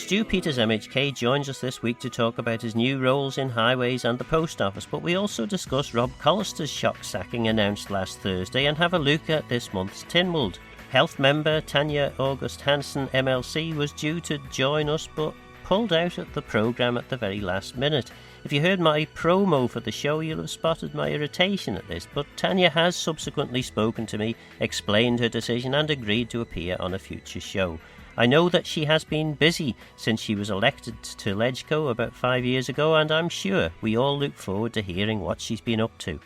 Stu Peters MHK joins us this week to talk about his new roles in highways and the post office, but we also discuss Rob Callister's shock sacking announced last Thursday and have a look at this month's Tynwald. Health member Tanya August Hansen MLC was due to join us but pulled out of the programme at the very last minute. If you heard my promo for the show, you'll have spotted my irritation at this, but Tanya has subsequently spoken to me, explained her decision and agreed to appear on a future show. I know that she has been busy since she was elected to Legco about 5 years ago, and I'm sure we all look forward to hearing what she's been up to.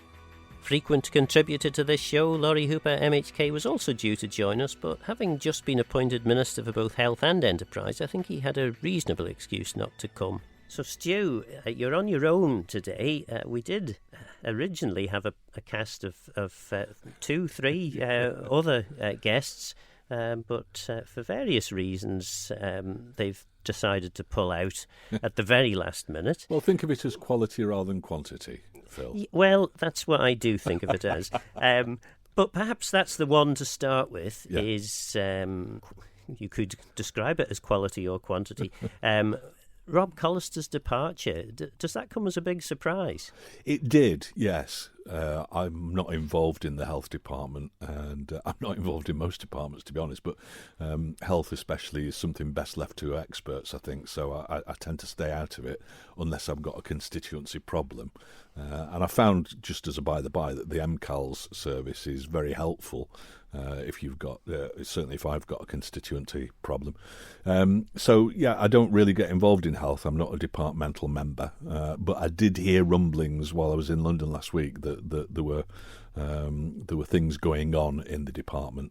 Frequent contributor to this show, Laurie Hooper MHK, was also due to join us, but having just been appointed Minister for both Health and Enterprise, I think he had a reasonable excuse not to come. So Stu, you're on your own today. We did originally have a cast of 2-3 other guests, but for various reasons they've decided to pull out at the very last minute. Well, think of it as quality rather than quantity, Phil. Well, that's what I do think of it as. But perhaps that's the one to start with, is you could describe it as quality or quantity. Rob Callister's departure, does that come as a big surprise? It did, yes. I'm not involved in the health department, and I'm not involved in most departments, to be honest, but health especially is something best left to experts, I think, so I tend to stay out of it unless I've got a constituency problem. And I found, just as a by-the-by, that the MCALS service is very helpful if you've got, certainly if I've got a constituency problem. So, yeah, I don't really get involved in health. I'm not a departmental member. But I did hear rumblings while I was in London last week that there were things going on in the department.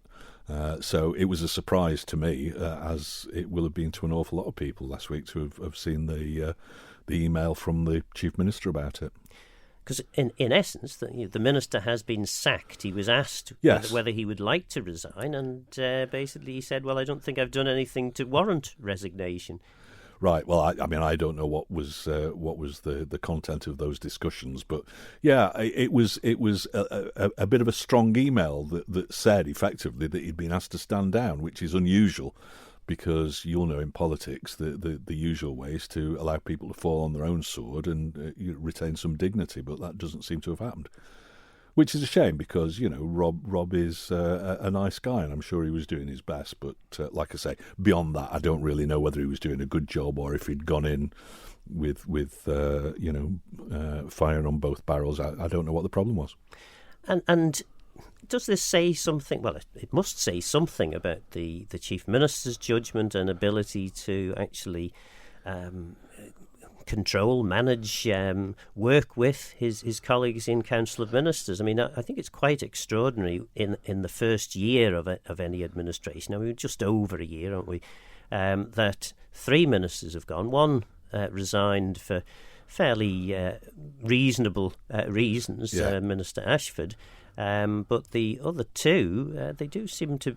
So it was a surprise to me, as it will have been to an awful lot of people last week to have seen the email from the Chief Minister about it. Because in essence, the minister has been sacked. He was asked whether he would like to resign, and basically he said, well, I don't think I've done anything to warrant resignation. Right. Well, I don't know what was the content of those discussions, but yeah, it was a bit of a strong email that said effectively that he'd been asked to stand down, which is unusual. Because you'll know in politics the usual way is to allow people to fall on their own sword and retain some dignity, but that doesn't seem to have happened, which is a shame because Rob is a nice guy and I'm sure he was doing his best. But like I say, beyond that, I don't really know whether he was doing a good job or if he'd gone in with firing on both barrels. I don't know what the problem was. And does this say something? Well, it must say something about the Chief Minister's judgment and ability to actually control, manage, work with his colleagues in Council of Ministers. I mean, I think it's quite extraordinary in the first year of any administration. I mean, just over a year, aren't we? That 3 ministers have gone. One resigned for fairly reasonable reasons, Minister Ashford. But the other 2, they do seem to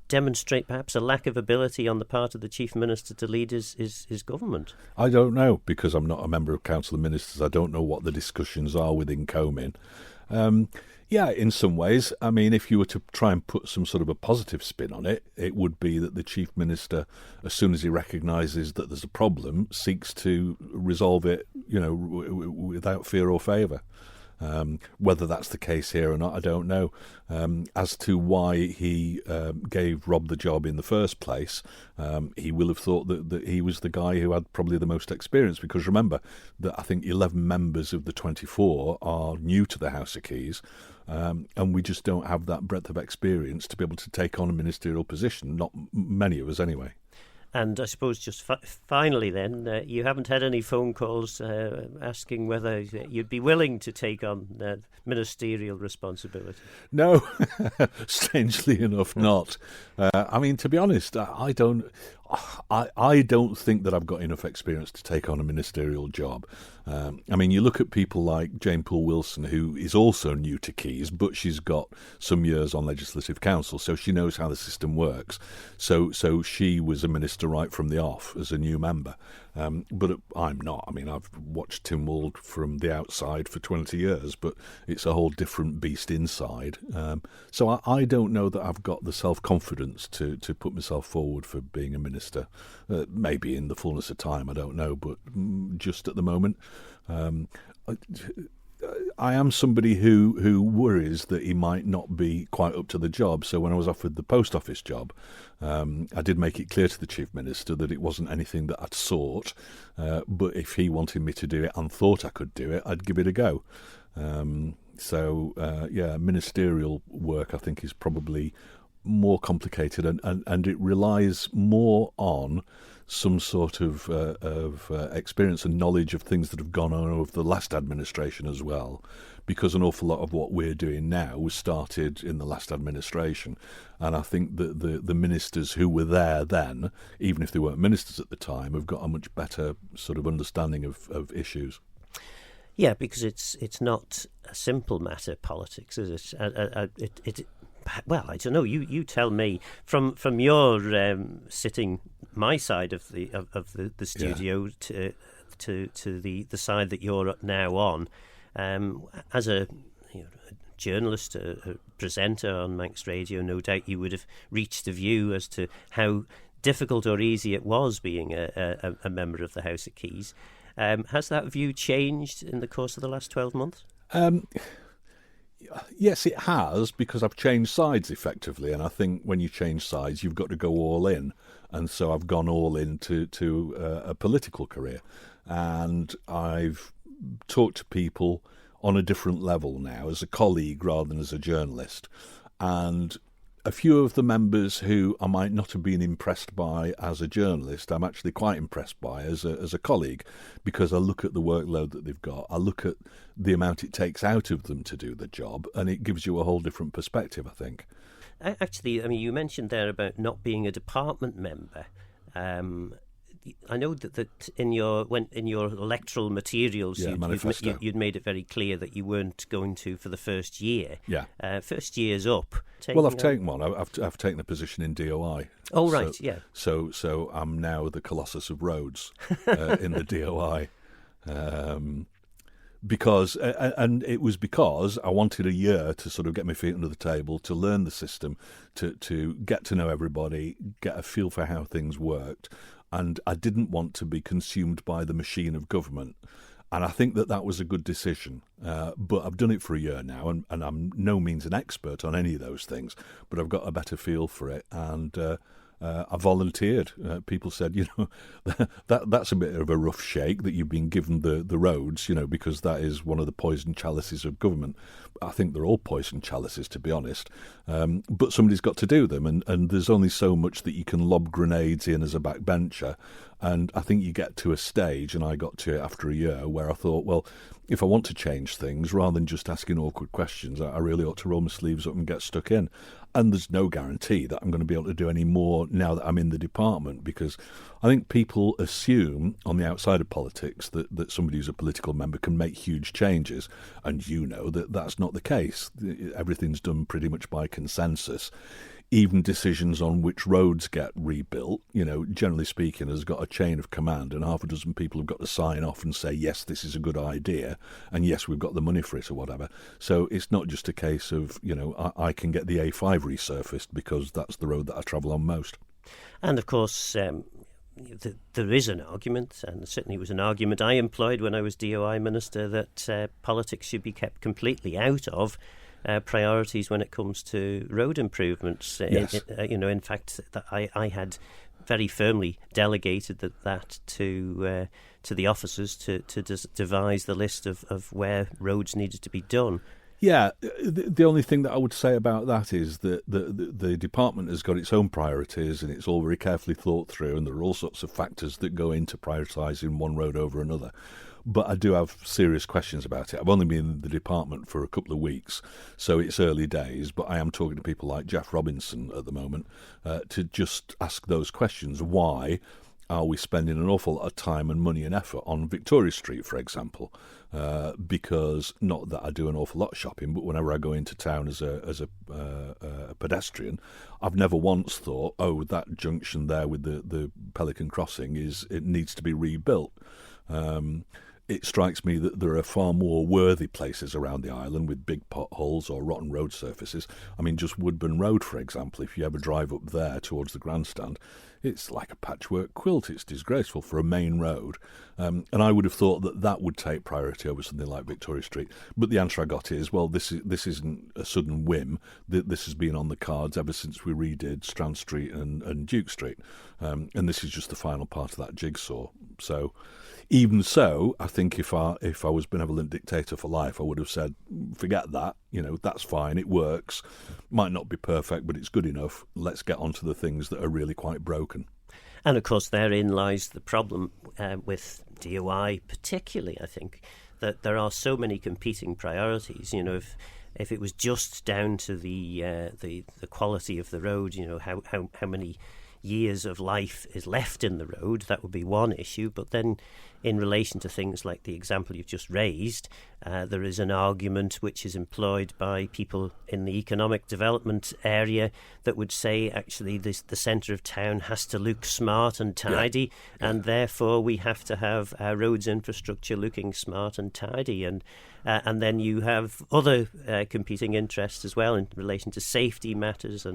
demonstrate perhaps a lack of ability on the part of the Chief Minister to lead his government. I don't know, because I'm not a member of Council of Ministers. I don't know what the discussions are within Comin. Yeah, in some ways. I mean, if you were to try and put some sort of a positive spin on it, it would be that the Chief Minister, as soon as he recognises that there's a problem, seeks to resolve it, without fear or favour. Whether that's the case here or not, I don't know. As to why he gave Rob the job in the first place, he will have thought that he was the guy who had probably the most experience, because remember that I think 11 members of the 24 are new to the House of Keys, and we just don't have that breadth of experience to be able to take on a ministerial position, not many of us anyway. And I suppose just finally then, you haven't had any phone calls asking whether you'd be willing to take on ministerial responsibility? No, strangely enough not. I mean, to be honest, I don't think that I've got enough experience to take on a ministerial job. I mean, you look at people like Jane Poole-Wilson, who is also new to Keys, but she's got some years on Legislative Council, so she knows how the system works. So she was a minister right from the off as a new member. But I'm not. I mean, I've watched Tynwald from the outside for 20 years, but it's a whole different beast inside. So I don't know that I've got the self-confidence to put myself forward for being a minister. minister. Maybe in the fullness of time, I don't know, but just at the moment. I am somebody who worries that he might not be quite up to the job. So when I was offered the post office job, I did make it clear to the Chief Minister that it wasn't anything that I'd sought, but if he wanted me to do it and thought I could do it, I'd give it a go. Ministerial work, I think, is probably more complicated, and it relies more on some sort of experience and knowledge of things that have gone on over the last administration as well, because an awful lot of what we're doing now was started in the last administration. And I think that the ministers who were there then, even if they weren't ministers at the time, have got a much better sort of understanding of issues. Yeah, because it's not a simple matter, politics, is it? Well, I don't know. You tell me from your sitting my side of the studio to the side that you're now on, as a journalist, a presenter on Manx Radio. No doubt you would have reached a view as to how difficult or easy it was being a member of the House of Keys. Has that view changed in the course of the last 12 months? Yes, it has, because I've changed sides effectively, and I think when you change sides, you've got to go all in. And so I've gone all in to a political career, and I've talked to people on a different level now, as a colleague rather than as a journalist. And a few of the members who I might not have been impressed by as a journalist, I'm actually quite impressed by as a colleague, because I look at the workload that they've got, I look at the amount it takes out of them to do the job, and it gives you a whole different perspective, I think. Actually, I mean, you mentioned there about not being a department member. I know that in your electoral materials, you'd made it very clear that you weren't going to for the first year. Yeah. First year's up. I've taken one. I've taken a position in DOI. Oh, right, yeah. So I'm now the Colossus of Rhodes in the DOI. Because it was because I wanted a year to sort of get my feet under the table, to learn the system, to get to know everybody, get a feel for how things worked. And I didn't want to be consumed by the machine of government. And I think that was a good decision. But I've done it for a year now, and I'm no means an expert on any of those things, but I've got a better feel for it. And I volunteered. People said, that's a bit of a rough shake that you've been given the roads, because that is one of the poison chalices of government. I think they're all poison chalices, to be honest. But somebody's got to do them, and there's only so much that you can lob grenades in as a backbencher. And I think you get to a stage, and I got to it after a year, where I thought, well, if I want to change things, rather than just asking awkward questions, I really ought to roll my sleeves up and get stuck in. And there's no guarantee that I'm going to be able to do any more now that I'm in the department, because I think people assume on the outside of politics that somebody who's a political member can make huge changes. And that's not the case. Everything's done pretty much by consensus. Even decisions on which roads get rebuilt, generally speaking, has got a chain of command, and half a dozen people have got to sign off and say, yes, this is a good idea, and yes, we've got the money for it or whatever. So it's not just a case of, I can get the A5 resurfaced because that's the road that I travel on most. And of course, there is an argument, and certainly it was an argument I employed when I was DOI Minister, that politics should be kept completely out of priorities when it comes to road improvements. Yes. In fact, that I had very firmly delegated that to the officers to devise the list of where roads needed to be done. Yeah, the only thing that I would say about that is that the department has got its own priorities, and it's all very carefully thought through, and there are all sorts of factors that go into prioritising one road over another. But I do have serious questions about it. I've only been in the department for a couple of weeks, so it's early days, but I am talking to people like Jeff Robinson at the moment to just ask those questions. Why are we spending an awful lot of time and money and effort on Victoria Street, for example? Because, not that I do an awful lot of shopping, but whenever I go into town as a pedestrian, I've never once thought, that junction there with the Pelican Crossing it needs to be rebuilt. it strikes me that there are far more worthy places around the island with big potholes or rotten road surfaces. I mean, just Woodburn Road, for example, if you ever drive up there towards the grandstand, it's like a patchwork quilt. It's disgraceful for a main road. And I would have thought that that would take priority over something like Victoria Street. But the answer I got is, well, this isn't a sudden whim. This has been on the cards ever since we redid Strand Street and Duke Street. And this is just the final part of that jigsaw. So even so, I think if I was benevolent dictator for life, I would have said, forget that, that's fine, it works. Might not be perfect, but it's good enough. Let's get on to the things that are really quite broken. And of course, therein lies the problem with DOI particularly, I think, that there are so many competing priorities. If it was just down to the quality of the road, how many years of life is left in the road, that would be one issue. But then in relation to things like the example you've just raised, there is an argument which is employed by people in the economic development area that would say actually the centre of town has to look smart and tidy, and therefore we have to have our roads infrastructure looking smart and tidy. And then you have other competing interests as well in relation to safety matters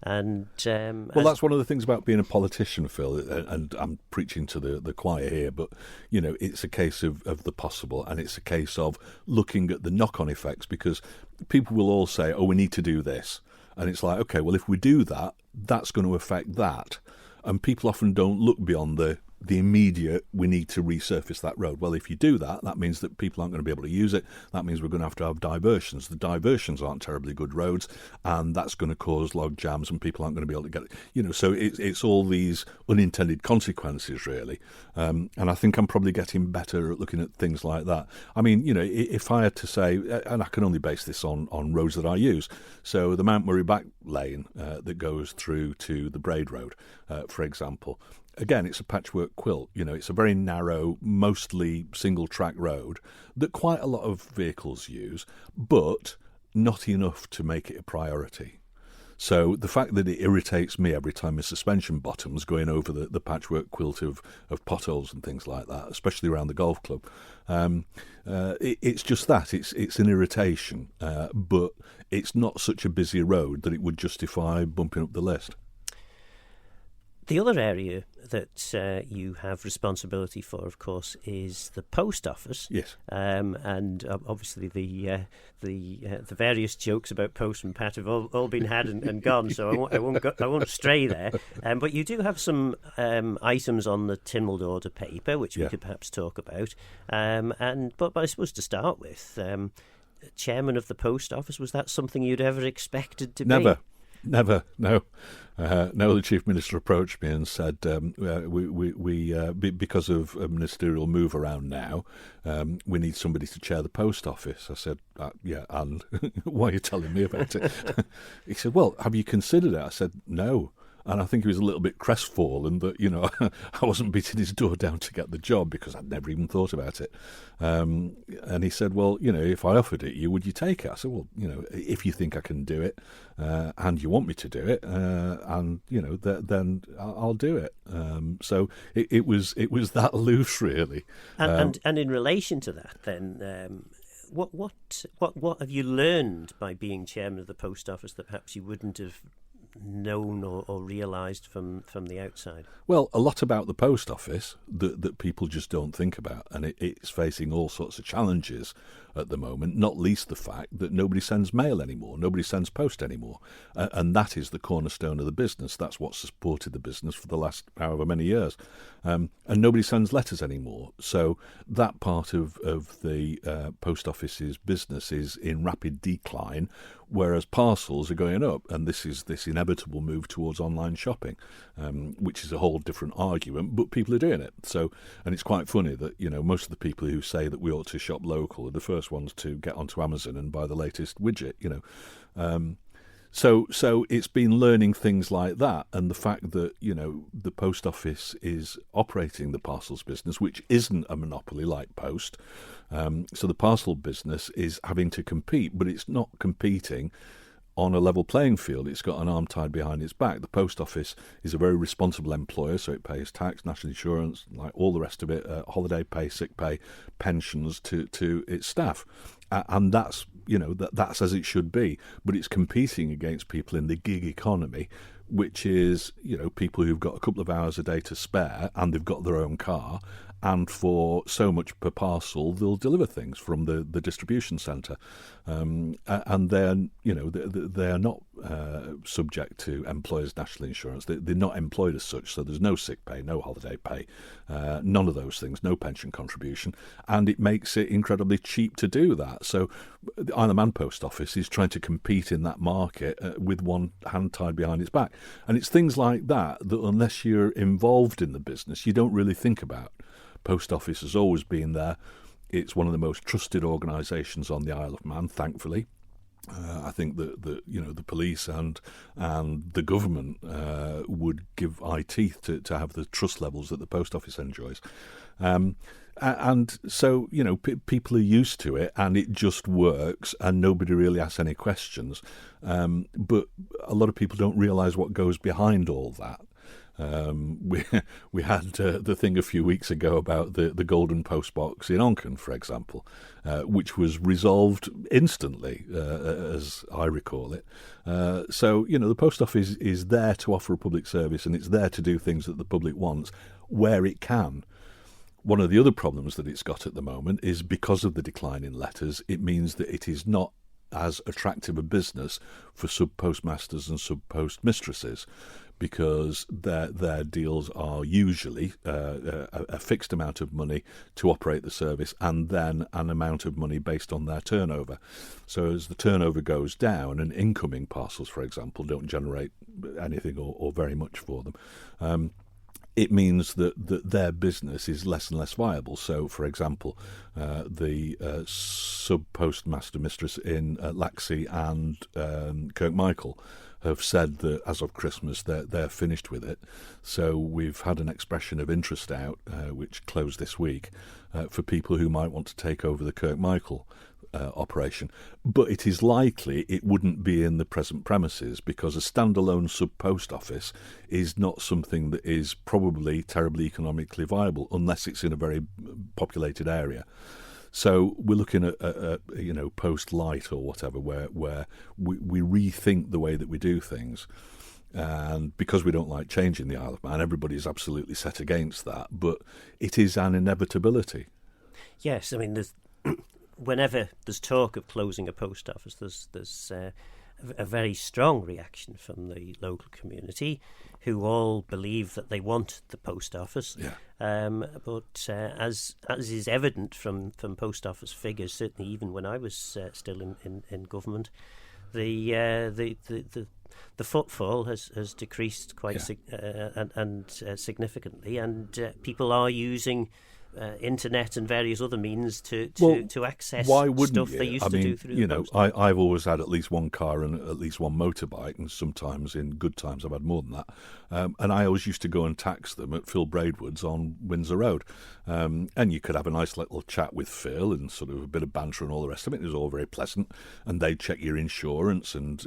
well, that's one of the things about being a politician, Phil, and I'm preaching to the choir here, but it's a case of the possible, and it's a case of looking at the knock-on effects, because people will all say, oh, we need to do this, and it's like, okay, well, if we do that, that's going to affect that, and people often don't look beyond the immediate, we need to resurface that road. Well, if you do that, that means that people aren't going to be able to use it. That means we're going to have diversions. The diversions aren't terribly good roads, and that's going to cause log jams, and people aren't going to be able to get it. So it's all these unintended consequences, really. And I think I'm probably getting better at looking at things like that. I mean, if I had to say, and I can only base this on roads that I use, so the Mount Murray back lane that goes through to the Braid Road, for example, again, it's a patchwork quilt. It's a very narrow, mostly single-track road that quite a lot of vehicles use, but not enough to make it a priority. So the fact that it irritates me every time a suspension bottom's going over the patchwork quilt of potholes and things like that, especially around the golf club, it's just that. It's an irritation, but it's not such a busy road that it would justify bumping up the list. The other area that you have responsibility for, of course, is the post office. Yes. And obviously the various jokes about Post and Pat have all been had and gone, so I won't stray there. But you do have some items on the Tynwald Order Paper, which we could perhaps talk about. But I suppose to start with, chairman of the post office, was that something you'd ever expected to be? Never, no. The Chief Minister approached me and said, we because of a ministerial move around now, we need somebody to chair the post office. I said, and why are you telling me about it? He said, well, have you considered it? I said, no. And I think he was a little bit crestfallen that, I wasn't beating his door down to get the job because I'd never even thought about it. And he said, well, if I offered it you, would you take it? I said, well, if you think I can do it and you want me to do it, and, then I'll do it. So it was that loose, really. And in relation to that, then, what have you learned by being chairman of the post office that perhaps you wouldn't have known or realised from the outside? Well, a lot about the post office that people just don't think about, and it's facing all sorts of challenges at the moment, not least the fact that nobody sends mail anymore, nobody sends post anymore, and that is the cornerstone of the business. That's what supported the business for the last however many years, and nobody sends letters anymore. So that part of the post office's business is in rapid decline, whereas parcels are going up, and this is this inevitable move towards online shopping, which is a whole different argument, but people are doing it. So, and it's quite funny that most of the people who say that we ought to shop local are the first ones to get onto Amazon and buy the latest widget. So it's been learning things like that, and the fact that the post office is operating the parcels business, which isn't a monopoly like Post. So the parcel business is having to compete, but it's not competing on a level playing field. It's got an arm tied behind its back. The post office is a very responsible employer, so it pays tax, national insurance, like all the rest of it, holiday pay, sick pay, pensions to its staff. And that's, that's as it should be. But it's competing against people in the gig economy, which is, people who've got a couple of hours a day to spare and they've got their own car. And for so much per parcel, they'll deliver things from the distribution centre, and then they are not subject to employers' national insurance. They're not employed as such, so there's no sick pay, no holiday pay, none of those things, no pension contribution, and it makes it incredibly cheap to do that. So the Isle of Man Post Office is trying to compete in that market with one hand tied behind its back, and it's things like that unless you're involved in the business, you don't really think about. Post Office has always been there. It's one of the most trusted organisations on the Isle of Man, thankfully. I think that the police and the government would give eye teeth to have the trust levels that the Post Office enjoys. And so, people are used to it and it just works and nobody really asks any questions. But a lot of people don't realise what goes behind all that. We had the thing a few weeks ago about the golden postbox in Onken, for example, which was resolved instantly, as I recall it. So, the post office is there to offer a public service and it's there to do things that the public wants where it can. One of the other problems that it's got at the moment is because of the decline in letters, it means that it is not as attractive a business for sub-postmasters and sub-postmistresses, because their deals are usually a fixed amount of money to operate the service and then an amount of money based on their turnover. So as the turnover goes down and incoming parcels, for example, don't generate anything or very much for them, it means that their business is less and less viable. So, for example, the sub-postmaster mistress in Laxey and Kirkmichael have said that as of Christmas they're finished with it. So we've had an expression of interest out, which closed this week, for people who might want to take over the Kirkmichael operation. But it is likely it wouldn't be in the present premises, because a standalone sub-post office is not something that is probably terribly economically viable unless it's in a very populated area. So we're looking at Post Light or whatever, where we rethink the way that we do things. And because we don't like change in the Isle of Man, everybody's absolutely set against that. But it is an inevitability. Yes, I mean, whenever there's talk of closing a post office, there's a very strong reaction from the local community, who all believe that they want the post office. Yeah. But as is evident from post office figures, certainly even when I was still in government, the footfall has decreased quite significantly, and people are using internet and various other means to access stuff they used to do through the post. I've always had at least one car and at least one motorbike, and sometimes in good times I've had more than that. And I always used to go and tax them at Phil Braidwood's on Windsor Road. And you could have a nice little chat with Phil and sort of a bit of banter and all the rest of it. It was all very pleasant. And they'd check your insurance and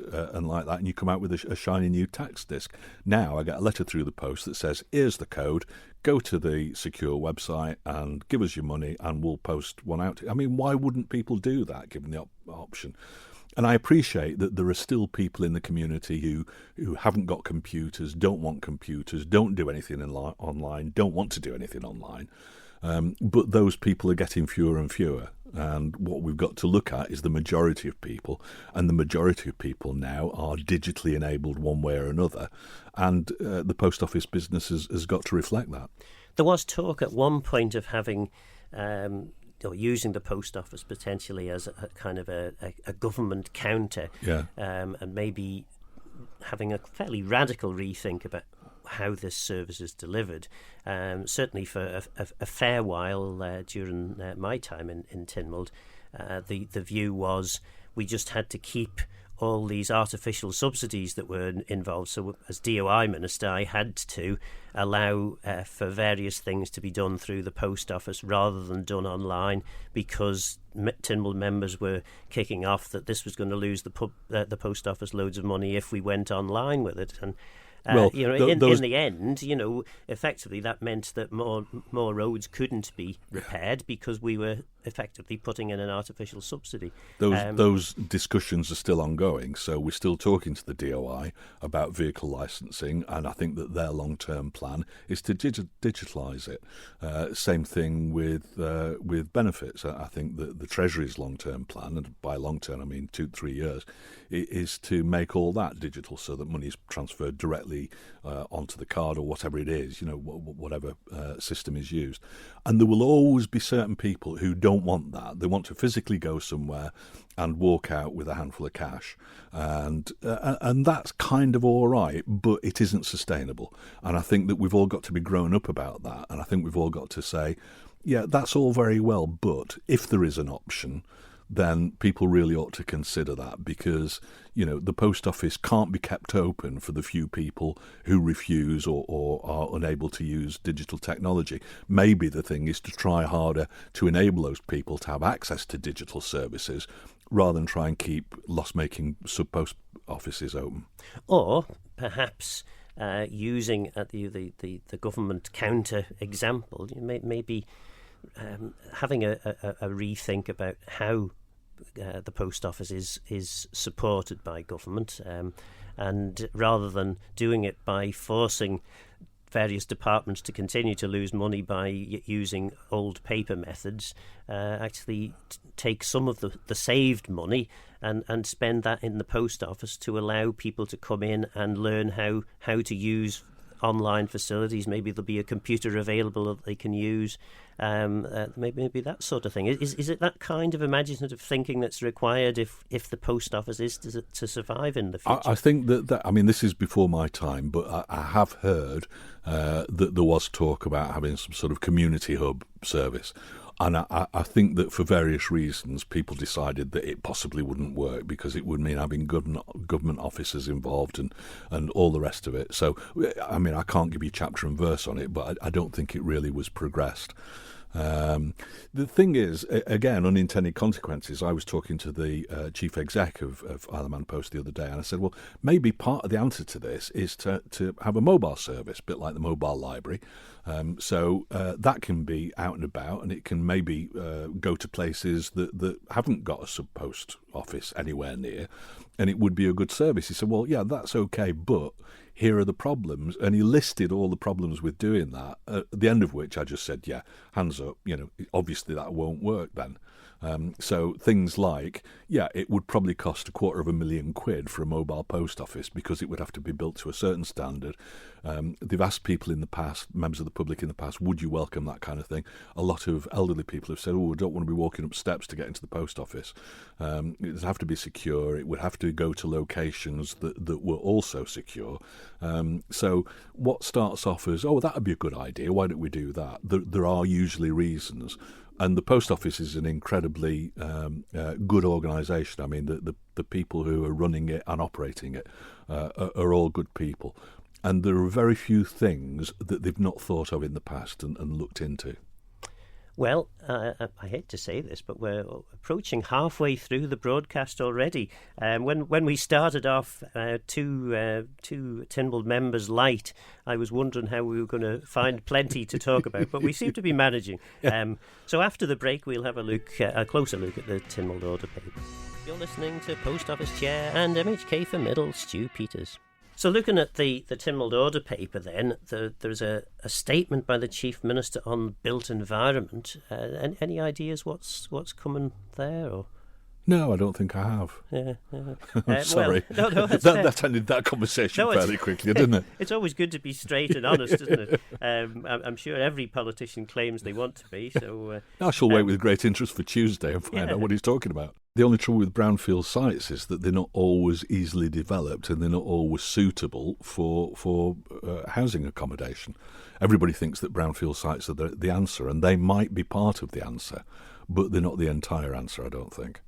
like that, and you come out with a shiny new tax disc. Now I get a letter through the post that says, here's the code, go to the secure website and give us your money and we'll post one out. I mean, why wouldn't people do that, given the option? And I appreciate that there are still people in the community who haven't got computers, don't want computers, don't do anything online, don't want to do anything online. But those people are getting fewer and fewer. And what we've got to look at is the majority of people. And the majority of people now are digitally enabled one way or another. And the post office business has got to reflect that. There was talk at one point of having... using the post office potentially as a kind of a government counter, and maybe having a fairly radical rethink about how this service is delivered. Certainly for a fair while during my time in Tynwald, the view was we just had to keep all these artificial subsidies that were involved. So as DOI Minister, I had to allow for various things to be done through the post office rather than done online, because Tynwald members were kicking off that this was going to lose the post office loads of money if we went online with it. And in the end, effectively that meant that more roads couldn't be repaired because we were effectively putting in an artificial subsidy. Those discussions are still ongoing, so we're still talking to the DOI about vehicle licensing, and I think that their long-term plan is to digitalise it. Same thing with benefits. I think that the Treasury's long-term plan, and by long-term I mean 2-3 years, is to make all that digital so that money is transferred directly onto the card or whatever it is, whatever system is used. And there will always be certain people who don't want that. They want to physically go somewhere and walk out with a handful of cash. And that's kind of all right, but it isn't sustainable. And I think that we've all got to be grown up about that. And I think we've all got to say, yeah, that's all very well, but if there is an option, then people really ought to consider that, because, the post office can't be kept open for the few people who refuse or are unable to use digital technology. Maybe the thing is to try harder to enable those people to have access to digital services rather than try and keep loss-making sub-post offices open. Or perhaps using the government counter example, maybe having a rethink about how the post office is supported by government, and rather than doing it by forcing various departments to continue to lose money by using old paper methods, actually take some of the saved money and spend that in the post office to allow people to come in and learn how to use online facilities. Maybe there'll be a computer available that they can use. Maybe that sort of thing. Is it that kind of imaginative thinking that's required if the post office is to survive in the future? I think that this is before my time, but I have heard that there was talk about having some sort of community hub service. And I think that for various reasons, people decided that it possibly wouldn't work because it would mean having government officers involved and all the rest of it. So, I can't give you chapter and verse on it, but I don't think it really was progressed. The thing is, again, unintended consequences. I was talking to the chief exec of Isle of Man Post the other day, and I said, well, maybe part of the answer to this is to have a mobile service, a bit like the mobile library. So that can be out and about, and it can maybe go to places that haven't got a sub-post office anywhere near, and it would be a good service. He said, well, yeah, that's okay, but here are the problems. And he listed all the problems with doing that, at the end of which I just said, yeah, hands up, obviously that won't work then. So things like, it would probably cost £250,000 for a mobile post office because it would have to be built to a certain standard. They've asked people in the past, members of the public in the past, would you welcome that kind of thing? A lot of elderly people have said, I don't want to be walking up steps to get into the post office. It would have to be secure. It would have to go to locations that were also secure. So what starts off as, that would be a good idea, why don't we do that? There are usually reasons. And the post office is an incredibly good organisation. The people who are running it and operating it are all good people. And there are very few things that they've not thought of in the past and looked into. Well, I hate to say this, but we're approaching halfway through the broadcast already. When we started off two Tynwald members light, I was wondering how we were going to find plenty to talk about, but we seem to be managing. So after the break, we'll have a closer look at the Tynwald Order Paper. You're listening to Post Office Chair and MHK for Middle, Stu Peters. So looking at the Tynwald Order Paper then, there's a statement by the Chief Minister on built environment. Any ideas what's coming there? Or? No, I don't think I have. Yeah. Sorry. Well, no, that ended that conversation fairly quickly, didn't it? It's always good to be straight and honest, isn't it? I'm sure every politician claims they want to be. So I shall wait with great interest for Tuesday and find out what he's talking about. The only trouble with brownfield sites is that they're not always easily developed and they're not always suitable for housing accommodation. Everybody thinks that brownfield sites are the answer, and they might be part of the answer, but they're not the entire answer, I don't think.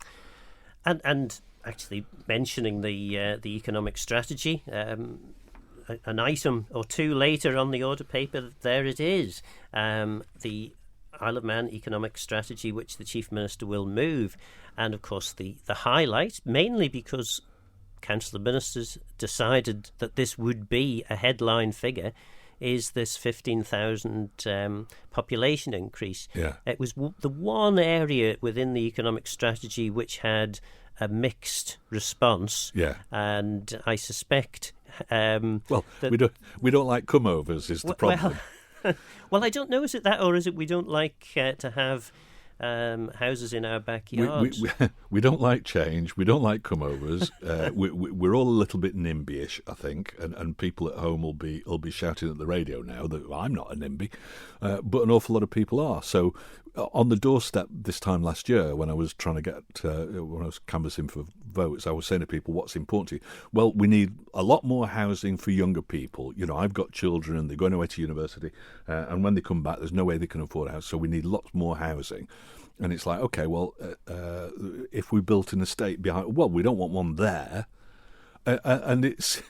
And actually mentioning the economic strategy, an item or two later on the order paper, there it is, the Isle of Man economic strategy, which the Chief Minister will move. And of course the highlight, mainly because Council of Ministers decided that this would be a headline figure, is this 15,000 population increase. Yeah. It was the one area within the economic strategy which had a mixed response. Yeah. And I suspect... we don't like come-overs is the problem. Well, I don't know, is it that, or is it we don't like to have houses in our backyards? We don't like change. We don't like come-overs. We're all a little bit NIMBY-ish, I think, and people at home will be shouting at the radio now that I'm not a NIMBY, but an awful lot of people are. So on the doorstep this time last year, when I was trying to get when I was canvassing for votes, I was saying to people, what's important to you? Well, we need a lot more housing for younger people. You know, I've got children and they're going away to university, and when they come back, there's no way they can afford a house, so we need lots more housing. And it's like, okay, well, if we built an estate behind, well, we don't want one there. And it's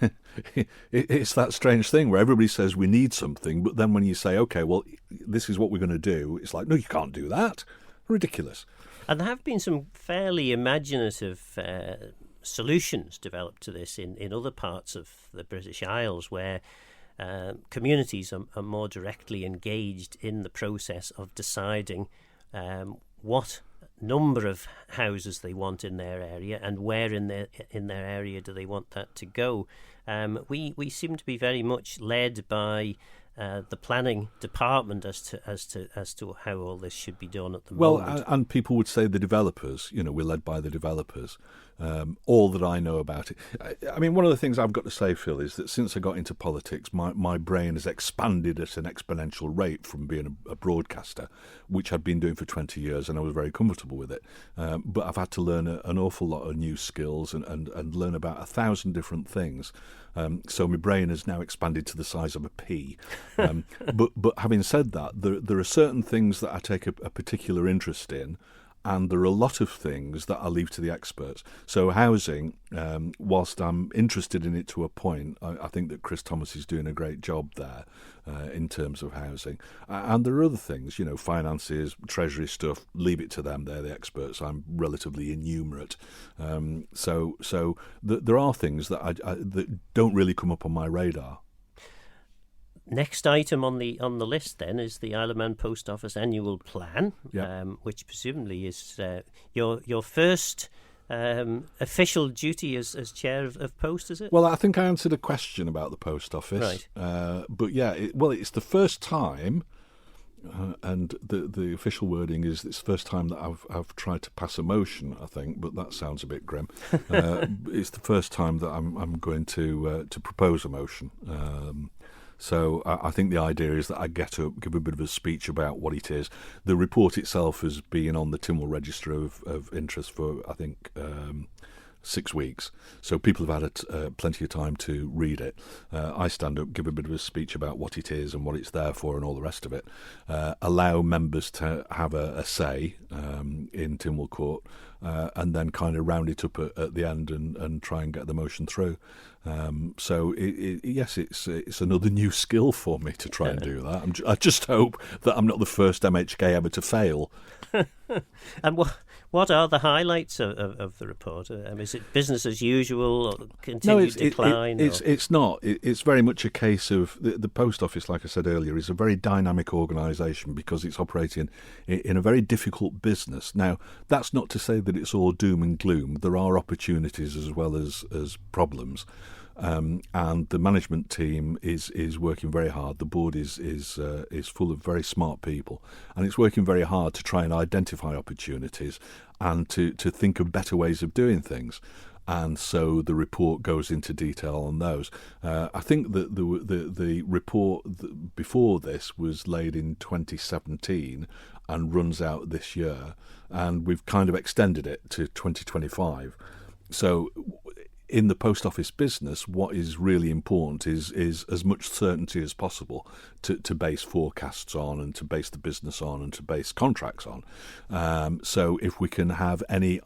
it's that strange thing where everybody says we need something, but then when you say, okay, well, this is what we're going to do, it's like, no, you can't do that. Ridiculous. And there have been some fairly imaginative solutions developed to this in other parts of the British Isles, where communities are more directly engaged in the process of deciding what number of houses they want in their area and where in their area do they want that to go. We seem to be very much led by the planning department as to how all this should be done at the moment. Well, and people would say the developers, you know, we're led by the developers. All that I know about it. I mean, one of the things I've got to say, Phil, is that since I got into politics, my brain has expanded at an exponential rate from being a broadcaster, which I'd been doing for 20 years, and I was very comfortable with it. But I've had to learn an awful lot of new skills and learn about 1,000 different things. So my brain has now expanded to the size of a pea. But having said that, there are certain things that I take a particular interest in, and there are a lot of things that I leave to the experts. So housing, whilst I'm interested in it to a point, I think that Chris Thomas is doing a great job there in terms of housing. And there are other things, you know, finances, treasury stuff, leave it to them. They're the experts. I'm relatively innumerate. So there are things that that don't really come up on my radar. Next item on the list then is the Isle of Man Post Office annual plan, which presumably is your first official duty as chair of Post, is it? Well, I think I answered a question about the Post Office. Right. But yeah, it's the first time, and the official wording is it's the first time that I've tried to pass a motion, I think, but that sounds a bit grim. It's the first time that I'm going to propose a motion. So I think the idea is that I get up, give a bit of a speech about what it is. The report itself has been on the Tynwald Register of Interest for, I think, 6 weeks. So people have had plenty of time to read it. I stand up, give a bit of a speech about what it is and what it's there for and all the rest of it. Allow members to have a say in Tynwald Court, and then kind of round it up at the end and try and get the motion through. So yes, it's another new skill for me to try and do that. I just hope that I'm not the first MHK ever to fail. And what are the highlights of the report? Is it business as usual or continued decline? It's not. It's very much a case of the Post Office, like I said earlier, is a very dynamic organisation because it's operating in a very difficult business. Now, that's not to say that it's all doom and gloom. There are opportunities as well as problems. And the management team is working very hard. The board is full of very smart people, and it's working very hard to try and identify opportunities and to think of better ways of doing things. And so the report goes into detail on those. I think that the report before this was laid in 2017 and runs out this year, and we've kind of extended it to 2025. So in the post office business, what is really important is as much certainty as possible to base forecasts on, and to base the business on, and to base contracts on. So if we can have any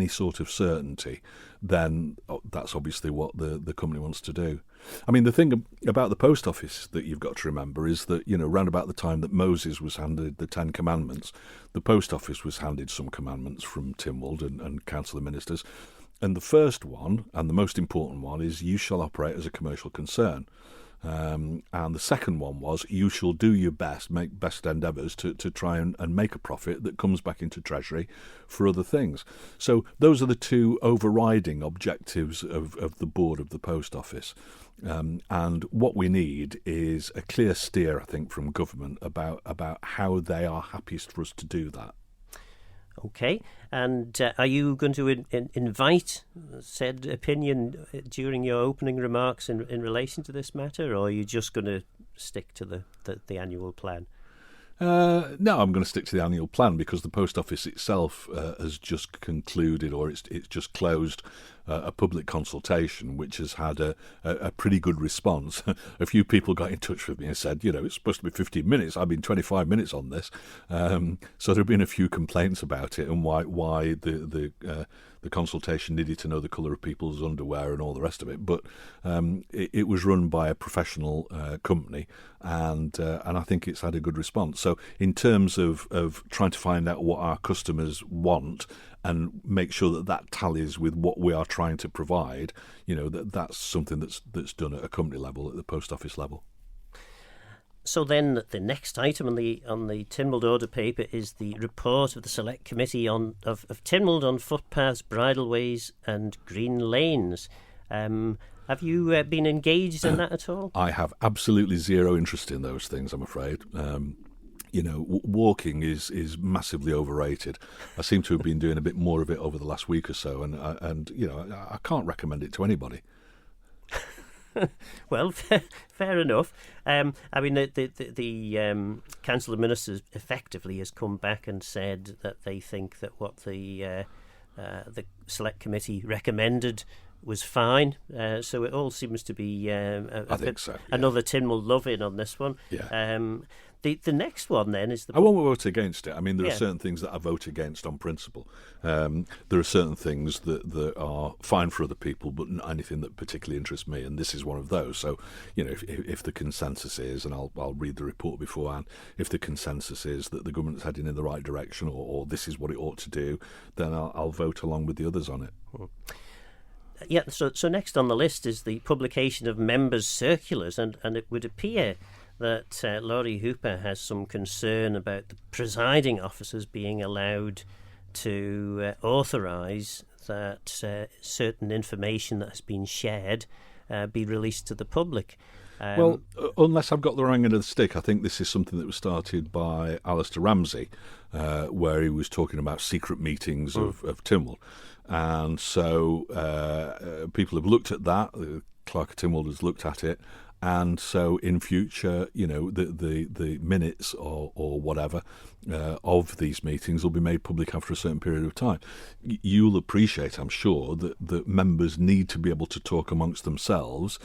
sort of certainty, then that's obviously what the company wants to do. I mean, the thing about the post office that you've got to remember is that, round about the time that Moses was handed the Ten Commandments, the post office was handed some commandments from Tynwald and Council of Ministers. And the first one, and the most important one, is you shall operate as a commercial concern. And the second one was you shall do your best, make best endeavours to try and make a profit that comes back into Treasury for other things. So those are the two overriding objectives of the board of the post office. And what we need is a clear steer, I think, from government about how they are happiest for us to do that. Okay, and are you going to invite said opinion during your opening remarks in relation to this matter, or are you just going to stick to the annual plan? No, I'm going to stick to the annual plan, because the post office itself has just concluded, or it's just closed a public consultation, which has had a pretty good response. A few people got in touch with me and said, it's supposed to be 15 minutes. I've been 25 minutes on this. So there have been a few complaints about it, and why the consultation needed to know the colour of people's underwear and all the rest of it. But it was run by a professional company, and I think it's had a good response. So in terms of trying to find out what our customers want and make sure that tallies with what we are trying to provide, that's something that's done at a company level, at the post office level. So then the next item on the Tynwald Order Paper is the report of the Select Committee of Tynwald on footpaths, bridleways and green lanes. Have you been engaged in that at all? I have absolutely zero interest in those things, I'm afraid. Walking is massively overrated. I seem to have been doing a bit more of it over the last week or so, and I can't recommend it to anybody. Well, fair enough. I mean, the Council of Ministers effectively has come back and said that they think that what the Select Committee recommended was fine. So it all seems to be another Tynwald love-in on this one. Yeah. The next one then is I won't vote against it. I mean, there are certain things that I vote against on principle. There are certain things that are fine for other people, but not anything that particularly interests me, and this is one of those. So, if the consensus is, and I'll read the report beforehand, if the consensus is that the government's heading in the right direction, or this is what it ought to do, then I'll vote along with the others on it. Yeah, so next on the list is the publication of members' circulars, and it would appear that Laurie Hooper has some concern about the presiding officers being allowed to authorise that certain information that has been shared be released to the public. Well, unless I've got the wrong end of the stick, I think this is something that was started by Alistair Ramsey, where he was talking about secret meetings of Tynwald. And so people have looked at that, the Clerk of Tynwald has looked at it, and so in future, the minutes or whatever of these meetings will be made public after a certain period of time. You'll appreciate, I'm sure, that members need to be able to talk amongst themselves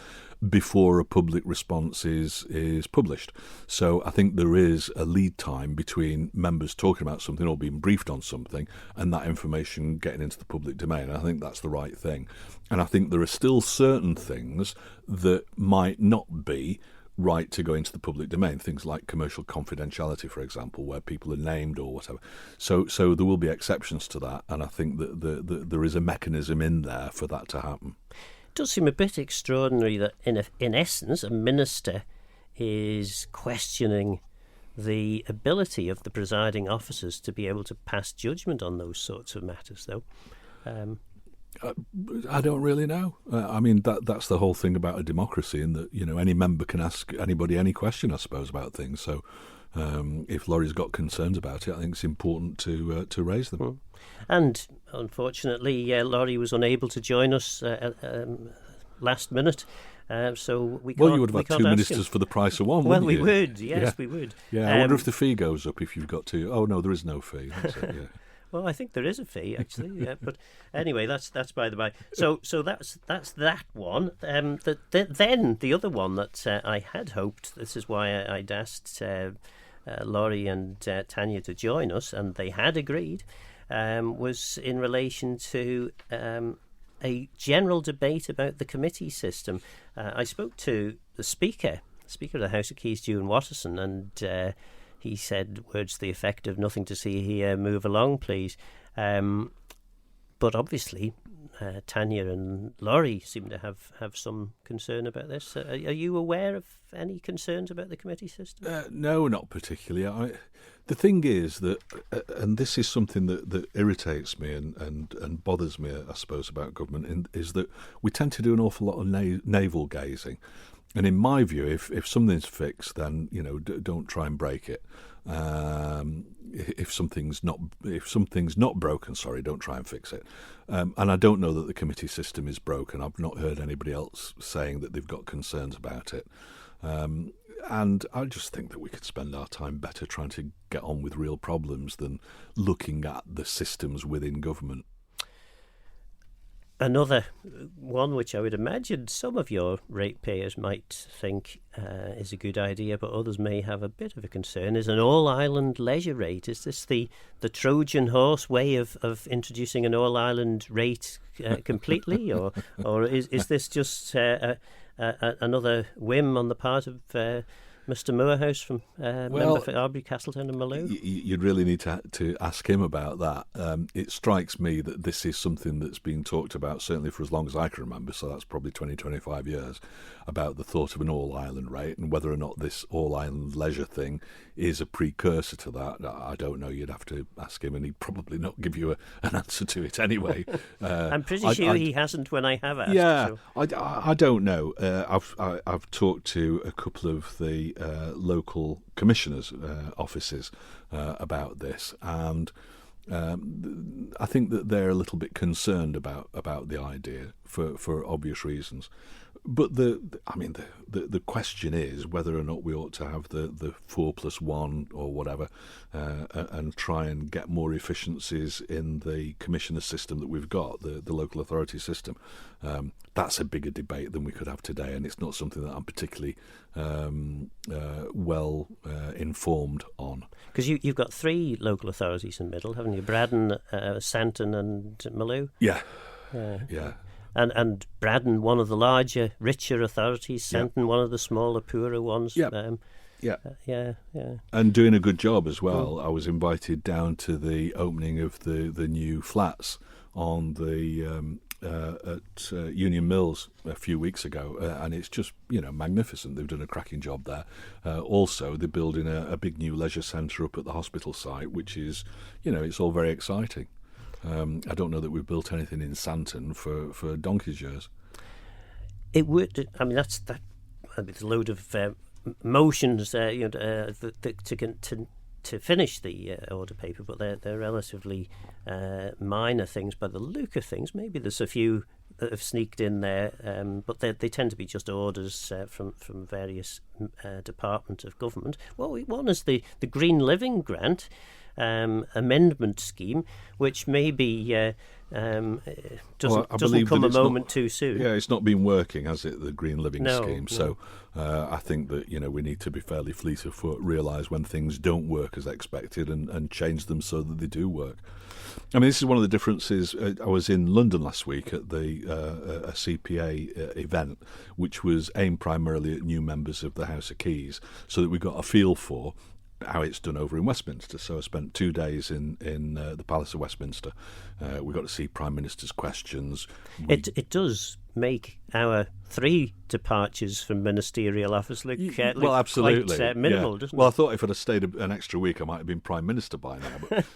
before a public response is published. So I think there is a lead time between members talking about something or being briefed on something and that information getting into the public domain. I think that's the right thing. And I think there are still certain things that might not be right to go into the public domain, things like commercial confidentiality, for example, where people are named or whatever. So there will be exceptions to that, and I think that there is a mechanism in there for that to happen. It does seem a bit extraordinary that, in essence, a minister is questioning the ability of the presiding officers to be able to pass judgment on those sorts of matters, though. I don't really know. I mean, that's the whole thing about a democracy, in that any member can ask anybody any question, I suppose, about things. So if Laurie's got concerns about it, I think it's important to raise them. And unfortunately, Laurie was unable to join us last minute. So we can't. Well, you would have had two ministers for the price of one, wouldn't you? Well, we would. Yes, we would. Yeah, I wonder if the fee goes up if you've got two. Oh no, there is no fee. That's it, yeah. Well, I think there is a fee actually. Yeah, but anyway, that's by the by. So that's that one. Then the other one that I had hoped. This is why I'd asked Laurie and Tanya to join us, and they had agreed. Was in relation to a general debate about the committee system. I spoke to the Speaker of the House of Keys, Ewan Watterson, and he said words to the effect of "nothing to see here, move along, please." But obviously, Tanya and Laurie seem to have some concern about this. Are you aware of any concerns about the committee system? No, not particularly. The thing is that, and this is something that irritates me and bothers me, I suppose, about government, is that we tend to do an awful lot of navel gazing. And in my view, if something's fixed, then don't try and break it. If something's not broken, don't try and fix it. And I don't know that the committee system is broken. I've not heard anybody else saying that they've got concerns about it. And I just think that we could spend our time better trying to get on with real problems than looking at the systems within government. Another one which I would imagine some of your ratepayers might think is a good idea, but others may have a bit of a concern, is an all-island leisure rate. Is this the Trojan horse way of introducing an all-island rate completely, or is this just another whim on the part of Mr. Moorhouse from member for Arbury, Castleton and Maloo? You'd really need to ask him about that. It strikes me that this is something that's been talked about certainly for as long as I can remember, so that's probably 25 years, about the thought of an all-island rate, and whether or not this all-island leisure thing is a precursor to that, I don't know. You'd have to ask him, and he'd probably not give you an answer to it anyway. I'm pretty sure he hasn't when I have asked. Yeah, so. I don't know. I've talked to a couple of the local commissioners' offices about this, and I think that they're a little bit concerned about the idea for obvious reasons. But the question is whether or not we ought to have the 4+1 or whatever, and try and get more efficiencies in the commissioner system that we've got, the local authority system. That's a bigger debate than we could have today, and it's not something that I'm particularly well informed on. Because you've got 3 local authorities in the middle, haven't you? Braddon, Santon and Maloo? Yeah. And Braddon, one of the larger, richer authorities. Santon, one of the smaller, poorer ones. Yeah. Yeah. And doing a good job as well. I was invited down to the opening of the new flats on the at Union Mills a few weeks ago, and it's just magnificent. They've done a cracking job there. Also, they're building a big new leisure centre up at the hospital site, which is it's all very exciting. I don't know that we've built anything in Santon for donkey's years. It would. I mean, that's a load of motions to finish the order paper, but they're relatively minor things by the look of things. Maybe there's a few that have sneaked in there, but they tend to be just orders from various departments of government. Well, one is the Green Living Grant amendment scheme, which maybe doesn't come a moment too soon. Yeah, it's not been working, has it, the Green Living scheme? No. So I think that we need to be fairly fleet of foot, realise when things don't work as expected, and change them so that they do work. I mean, this is one of the differences. I was in London last week at a CPA event, which was aimed primarily at new members of the House of Keys, so that we got a feel for how it's done over in Westminster. So I spent 2 days in the Palace of Westminster. We got to see Prime Minister's questions. It does make our 3 departures from ministerial office look absolutely quite minimal, doesn't it? Well, I thought if I'd have stayed an extra week, I might have been Prime Minister by now. But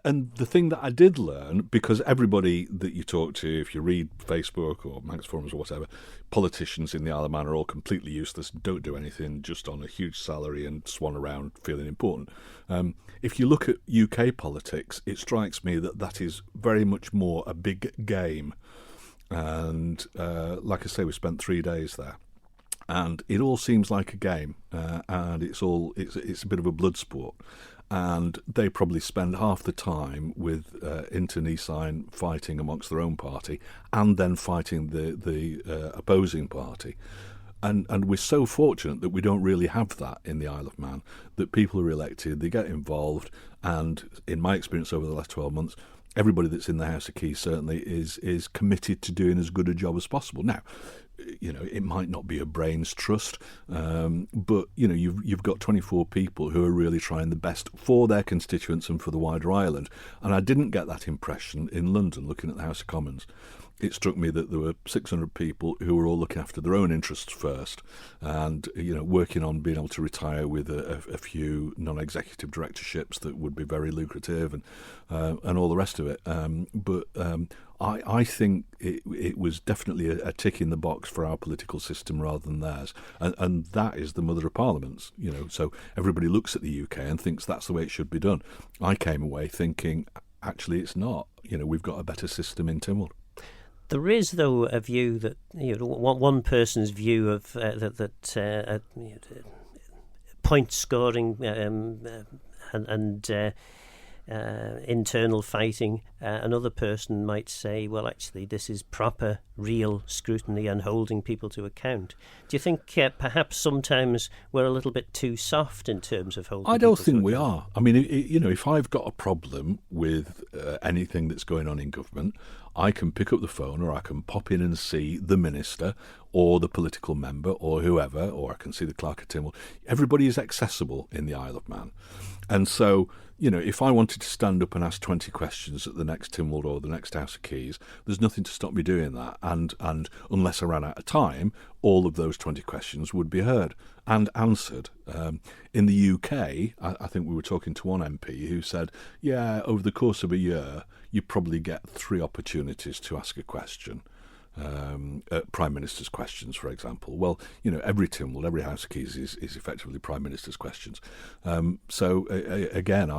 and the thing that I did learn, because everybody that you talk to, if you read Facebook or Manx forums or whatever, politicians in the Isle of Man are all completely useless, don't do anything, just on a huge salary and swan around feeling important. If you look at UK politics, it strikes me that is very much more a big game. And like I say, we spent 3 days there. And it all seems like a game, and it's a bit of a blood sport. And they probably spend half the time with internecine fighting amongst their own party, and then fighting the opposing party. And we're so fortunate that we don't really have that in the Isle of Man, that people are elected, they get involved, and in my experience over the last 12 months, everybody that's in the House of Keys certainly is committed to doing as good a job as possible. Now, it might not be a brains trust, but you've got 24 people who are really trying the best for their constituents and for the wider island. And I didn't get that impression in London looking at the House of Commons. It struck me that there were 600 people who were all looking after their own interests first, and working on being able to retire with a few non-executive directorships that would be very lucrative, and all the rest of it. I think it was definitely a tick in the box for our political system rather than theirs, and that is the mother of parliaments. So everybody looks at the UK and thinks that's the way it should be done. I came away thinking, actually, it's not. We've got a better system in Tynwald. There is, though, a view that one person's view of point scoring and internal fighting. Another person might say, well, actually, this is proper, real scrutiny and holding people to account. Do you think perhaps sometimes we're a little bit too soft in terms of holding? I don't think we are. I mean, if I've got a problem with anything that's going on in government, I can pick up the phone, or I can pop in and see the minister or the political member or whoever, or I can see the clerk of Tynwald. Everybody is accessible in the Isle of Man. And so, if I wanted to stand up and ask 20 questions at the next Tynwald or the next House of Keys, there's nothing to stop me doing that. And unless I ran out of time, all of those 20 questions would be heard and answered. In the UK, I think we were talking to one MP who said, over the course of a year, you probably get 3 opportunities to ask a question. Prime Minister's questions, for example. Well, every Tynwald, every House of Keys is effectively Prime Minister's questions. So again,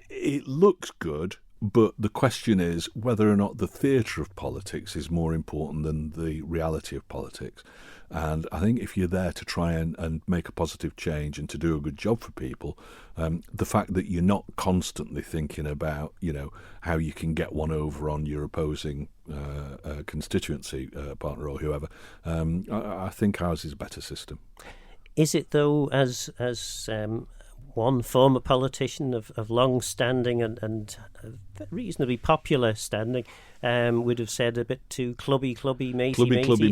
it looks good, but the question is whether or not the theatre of politics is more important than the reality of politics. And I think if you're there to try and make a positive change and to do a good job for people, the fact that you're not constantly thinking about, how you can get one over on your opposing constituency partner or whoever, I think ours is a better system. Is it, though, as one former politician of long standing and reasonably popular standing, would have said a bit too clubby, matey.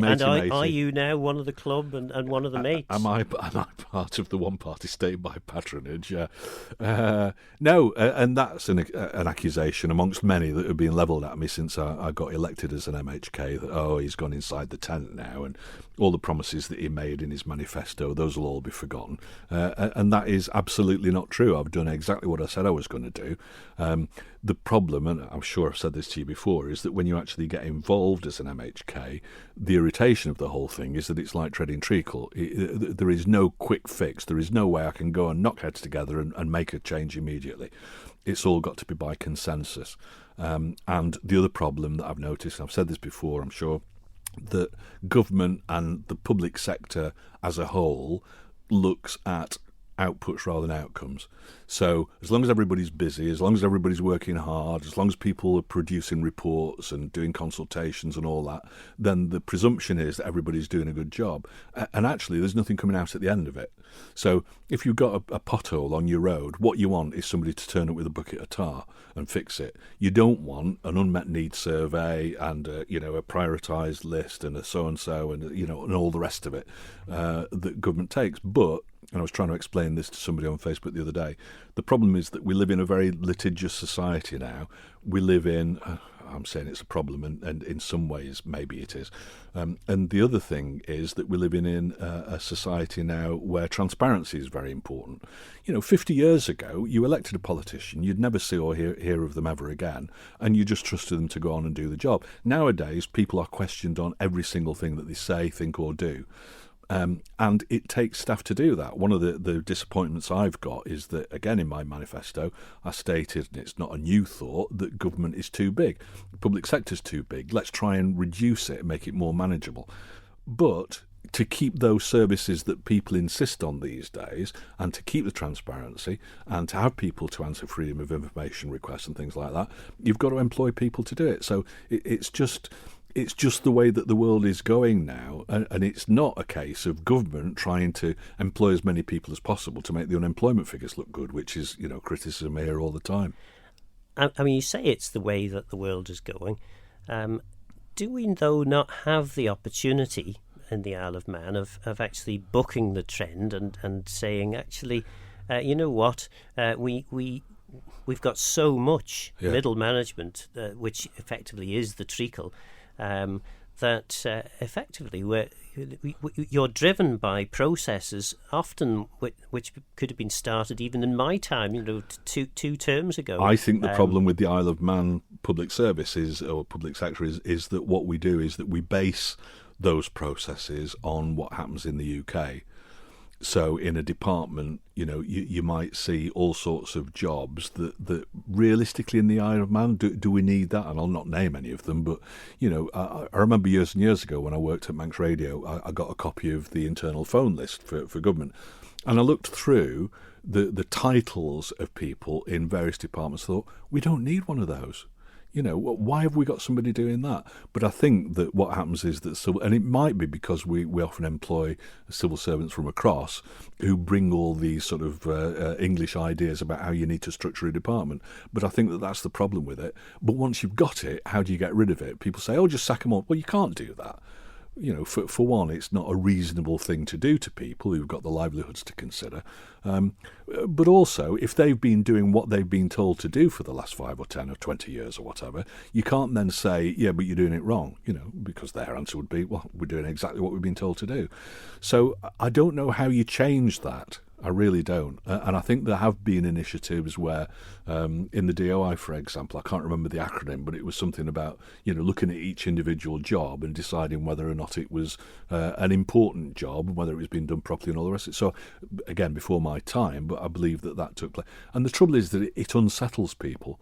And are you now one of the club and one of the mates? Am I part of the one-party state by patronage? No, and that's an accusation amongst many that have been levelled at me since I got elected as an MHK, that, he's gone inside the tent now, and all the promises that he made in his manifesto, those will all be forgotten. And that is absolutely not true. I've done exactly what I said I was going to do. The problem, and I'm sure I've said this to you before, is that when you actually get involved as an MHK, the irritation of the whole thing is that it's like treading treacle. There is no quick fix. There is no way I can go and knock heads together and make a change immediately. It's all got to be by consensus. And the other problem that I've noticed, and I've said this before, I'm sure, that government and the public sector as a whole looks at outputs rather than outcomes. So as long as everybody's busy, as long as everybody's working hard, as long as people are producing reports and doing consultations and all that, then the presumption is that everybody's doing a good job. And actually there's nothing coming out at the end of it. So if you've got a pothole on your road, what you want is somebody to turn up with a bucket of tar and fix it. You don't want an unmet needs survey and a prioritised list and a so-and-so and and all the rest of it that government takes. But, and I was trying to explain this to somebody on Facebook the other day, the problem is that we live in a very litigious society now. We live in, I'm saying it's a problem, and in some ways maybe it is. And the other thing is that we live in a society now where transparency is very important. 50 years ago, you elected a politician, you'd never see or hear of them ever again, and you just trusted them to go on and do the job. Nowadays, people are questioned on every single thing that they say, think or do. And it takes staff to do that. One of the disappointments I've got is that, again, in my manifesto, I stated, and it's not a new thought, that government is too big. The public sector's too big. Let's try and reduce it and make it more manageable. But to keep those services that people insist on these days, and to keep the transparency, and to have people to answer freedom of information requests and things like that, you've got to employ people to do it. So it's just the way that the world is going now, and it's not a case of government trying to employ as many people as possible to make the unemployment figures look good, which is, criticism here all the time. I mean, you say it's the way that the world is going. Do we, though, not have the opportunity in the Isle of Man of actually bucking the trend and saying, actually, you know what, we've got so much middle management, which effectively is the treacle, that effectively you're driven by processes often which could have been started even in my time, two terms ago. I think the problem with the Isle of Man public service or public sector is that what we do is that we base those processes on what happens in the UK. So in a department, you might see all sorts of jobs that realistically in the Isle of Man, do we need that? And I'll not name any of them, but, I remember years and years ago when I worked at Manx Radio, I got a copy of the internal phone list for government. And I looked through the titles of people in various departments, thought, we don't need one of those. Why have we got somebody doing that? But I think that what happens is that, and it might be because we often employ civil servants from across who bring all these sort of English ideas about how you need to structure a department. But I think that that's the problem with it. But once you've got it, how do you get rid of it? People say, just sack them all. Well, you can't do that. For one, it's not a reasonable thing to do to people who've got the livelihoods to consider. But also, if they've been doing what they've been told to do for the last 5 or 10 or 20 years or whatever, you can't then say, but you're doing it wrong, because their answer would be, well, we're doing exactly what we've been told to do. So I don't know how you change that. I really don't. And I think there have been initiatives where, in the DOI, for example, I can't remember the acronym, but it was something about, looking at each individual job and deciding whether or not it was an important job, whether it was being done properly and all the rest of it. So, again, before my time, but I believe that took place. And the trouble is that it unsettles people,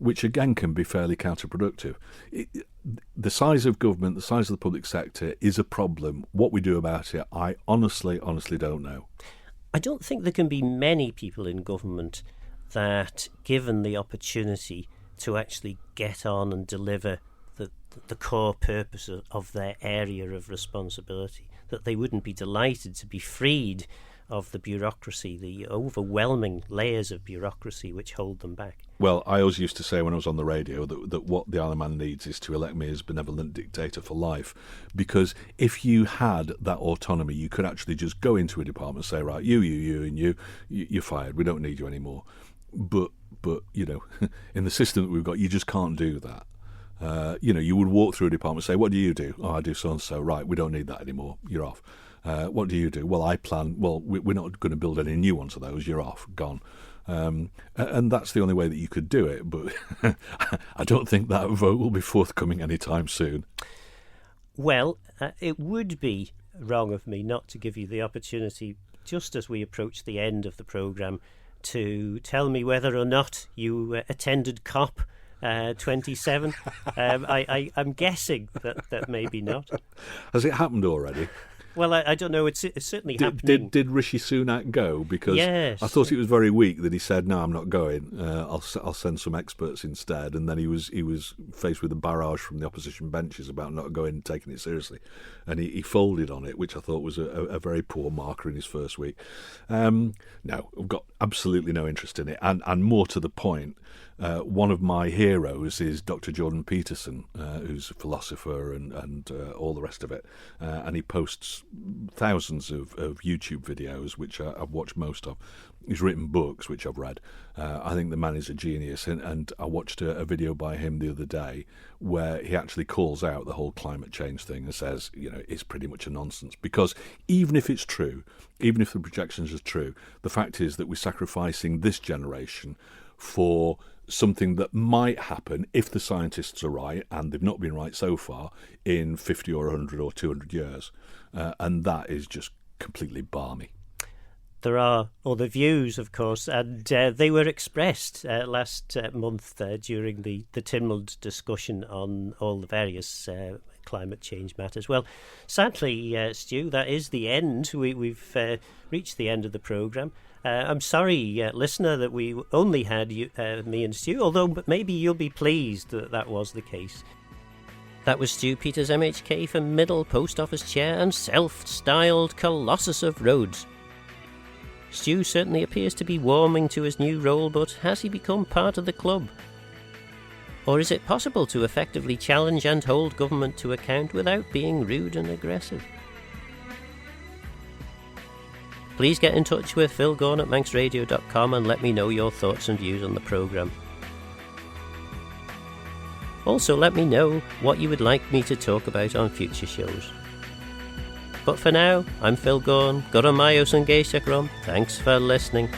which, again, can be fairly counterproductive. The size of government, the size of the public sector is a problem. What we do about it, I honestly don't know. I don't think there can be many people in government that, given the opportunity to actually get on and deliver the core purpose of their area of responsibility, that they wouldn't be delighted to be freed of the bureaucracy, the overwhelming layers of bureaucracy which hold them back. Well, I always used to say when I was on the radio that what the Isle of Man needs is to elect me as benevolent dictator for life, because if you had that autonomy, you could actually just go into a department and say, right, you, and you're fired. We don't need you anymore. But in the system that we've got, you just can't do that. You would walk through a department and say, what do you do? Oh, I do so-and-so. Right, we don't need that anymore. You're off. What do you do? Well, I plan. Well, we're not going to build any new ones of those. You're off, gone. And that's the only way that you could do it. But I don't think that vote will be forthcoming anytime soon. Well, it would be wrong of me not to give you the opportunity, just as we approach the end of the programme, to tell me whether or not you attended COP 27. I'm guessing that maybe not. Has it happened already? Well, I don't know. It's certainly happening. Did Rishi Sunak go? Because yes. I thought it was very weak that he said, "No, I'm not going. I'll send some experts instead." And then he was faced with a barrage from the opposition benches about not going and taking it seriously, and he folded on it, which I thought was a very poor marker in his first week. No, I've got absolutely no interest in it, and more to the point. One of my heroes is Dr. Jordan Peterson, who's a philosopher and all the rest of it, and he posts thousands of YouTube videos, which I've watched most of. He's written books, which I've read. I think the man is a genius, and I watched a video by him the other day where he actually calls out the whole climate change thing and says, it's pretty much a nonsense. Because even if it's true, even if the projections are true, the fact is that we're sacrificing this generation for something that might happen if the scientists are right, and they've not been right so far, in 50 or 100 or 200 years. And that is just completely balmy. There are other views, of course, and they were expressed last month during the Tynwald discussion on all the various climate change matters. Well, sadly, Stu, that is the end. We've reached the end of the programme. I'm sorry, listener, that we only had me and Stu, although maybe you'll be pleased that that was the case. That was Stu Peters MHK for Middle Post Office Chair and self-styled Colossus of Roads. Stu certainly appears to be warming to his new role, but has he become part of the club? Or is it possible to effectively challenge and hold government to account without being rude and aggressive? Please get in touch with Phil Gorn at manxradio.com and let me know your thoughts and views on the programme. Also, let me know what you would like me to talk about on future shows. But for now, I'm Phil Gorn. Goramayo Sungay Chakram. Thanks for listening.